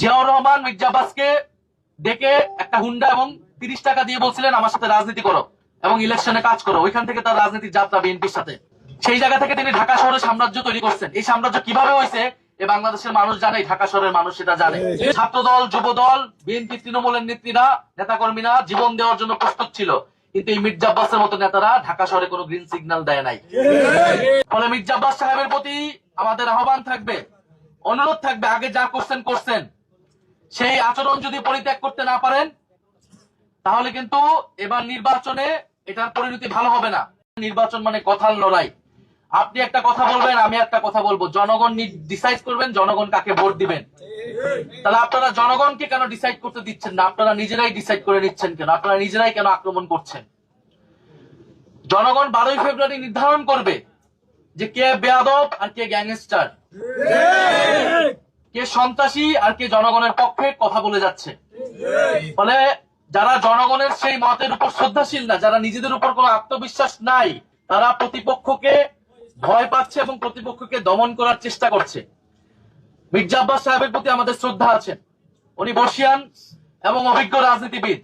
জিয়াউর রহমান মির্জা আব্বাসকে ডেকে একটা হুন্ডা এবং 30 টাকা দিয়ে বলছিলেন আমার সাথে রাজনীতি করো এবং ইলেকশনে কাজ করো। ওইখান থেকে তার রাজনীতির যাত্রা বিএনপির সাথে। সেই জায়গা থেকে তিনি ঢাকা শহরে সাম্রাজ্য তৈরি করছেন। এই সাম্রাজ্য কিভাবে হয়েছে এ বাংলাদেশের মানুষ জানে, ঢাকা শহরের মানুষ সেটা জানে। ছাত্রদল, যুবদল, বিএনপি, তৃণমূলের নেত্রীরা, নেতাকর্মীরা জীবন দেওয়ার জন্য প্রস্তুত ছিল, কিন্তু এই মির্জা আব্বাসের মতো নেতারা ঢাকা শহরে কোনো গ্রিন সিগন্যাল দেয় নাই। ফলে মির্জা আব্বাস সাহেবের প্রতি আমাদের আহ্বান থাকবে, অনুরোধ থাকবে, আগে যা করছেন সেই আচরণ যদি পরিত্যাগ করতে না পারেন তাহলে কিন্তু এবার নির্বাচনে এটার পরিণতি ভালো হবে না। নির্বাচন মানে কথার লড়াই। আপনি একটা কথা বলবেন, আমি একটা কথা বলবো, জনগণ ডিসাইড করবেন জনগণ কাকে ভোট দিবেন। তাহলে আপনারা জনগণকে কেন ডিসাইড করতে দিচ্ছেন না? আপনারা নিজেরাই ডিসাইড করে নিচ্ছেন কেন? আপনারা নিজেরাই কেন আক্রমণ করছেন? জনগণ 12ই ফেব্রুয়ারি নির্ধারণ করবে যে কে বেয়াদব আর কে গ্যাংস্টার, কে সন্ত্রাসী আর কে জনগণের পক্ষে কথা বলে যাচ্ছে। ফলে যারা জনগণের সেই মতের উপর শ্রদ্ধাশীল না, যারা নিজেদের উপর কোনো আত্মবিশ্বাস নাই, তারা প্রতিপক্ষকে ভয় পাচ্ছে এবং প্রতিপক্ষকে দমন করার চেষ্টা করছে। মির্জা আব্বাস সাহেবের প্রতি আমাদের শ্রদ্ধা আছে। উনি বর্ষিয়ান এবং অভিজ্ঞ রাজনীতিবিদ,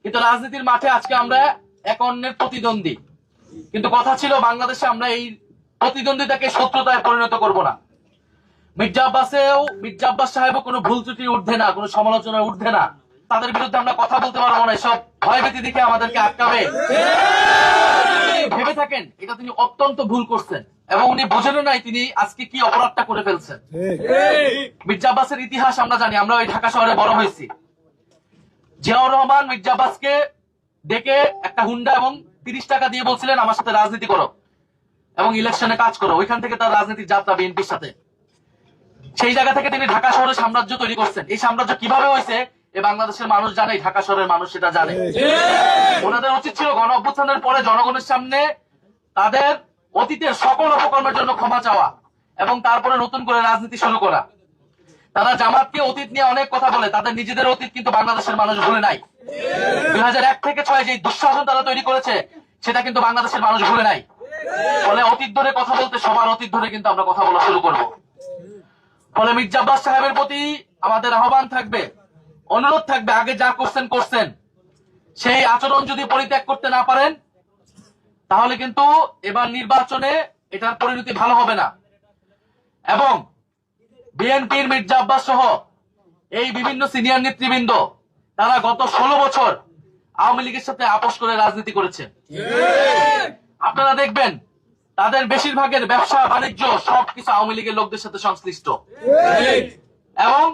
কিন্তু রাজনীতির মাঠে আজকে আমরা এক অন্যের প্রতিদ্বন্দ্বী। কিন্তু কথা ছিল বাংলাদেশে আমরা এই প্রতিদ্বন্দ্বিতাকে শত্রুতায় পরিণত করব না। মির্জা আব্বাস সাহেবও কোনো ভুল ত্রুটির ঊর্ধ্বে না, কোনো সমালোচনার ঊর্ধ্বে না। তাদের বিরুদ্ধে আমরা কথা বলতে পারবো না, সব ভয়ভীতি দেখে আমাদেরকে আটকাবে। ভেবে থাকেন এটা তিনি অত্যন্ত ভুল করছেন এবং উনি বোঝেন নাই তিনি আজকে কি অপরাধটা করে ফেলছেন। মির্জা আব্বাসের ইতিহাস আমরা জানি, আমরা ওই ঢাকা শহরে বড় হয়েছি। জিয়াউর রহমান মির্জা আব্বাসকে ডেকে একটা হুন্ডা এবং 30 টাকা দিয়ে বলছিলেন আমার সাথে রাজনীতি করো এবং ইলেকশনে কাজ করো। ওইখান থেকে তার রাজনীতির যাত্রা বিএনপির সাথে। সেই জায়গা থেকে তিনি ঢাকা শহরে সাম্রাজ্য তৈরি করছেন। এই সাম্রাজ্য কিভাবে হয়েছে এ বাংলাদেশের মানুষ জানে, ঢাকা শহরের মানুষ সেটা জানে। ওনাদের উচিত ছিল গণ অভ্যুত্থানের পরে জনগণের সামনে তাদের অতীতের সকল অপকর্মের জন্য ক্ষমা চাওয়া এবং তারপরে নতুন করে রাজনীতি শুরু করা। তারা জামাতকে অতীত নিয়ে অনেক কথা বলে, তাদের নিজেদের অতীত কিন্তু বাংলাদেশের মানুষ ভুলে নাই। 2001 থেকে 6 যে দুঃশাসন তারা তৈরি করেছে সেটা কিন্তু বাংলাদেশের মানুষ ভুলে নাই। ফলে অতীত ধরে কথা বলতে সবার অতীত ধরে কিন্তু আমরা কথা বলা শুরু করব। ফলে মির্জা আব্বাস সাহেবের প্রতি আমাদের আহ্বান থাকবে, অনুরোধ থাকবে, আগে যা করছেন সেই আচরণ যদি পরিত্যাগ করতে না পারেন তাহলে কিন্তু এবার নির্বাচনে এটার পরিণতি ভালো হবে না। এবং বিএনপির মির্জা আব্বাস সহ এই বিভিন্ন সিনিয়র নেতৃবৃন্দ তারা গত 16 বছর আওয়ামী লীগের সাথে আপোষ করে রাজনীতি করেছে। আপনারা দেখবেন তাদের বেশিরভাগের ব্যবসা বাণিজ্য সবকিছু আওয়ামী লীগের লোকদের সাথে সংশ্লিষ্ট। এবং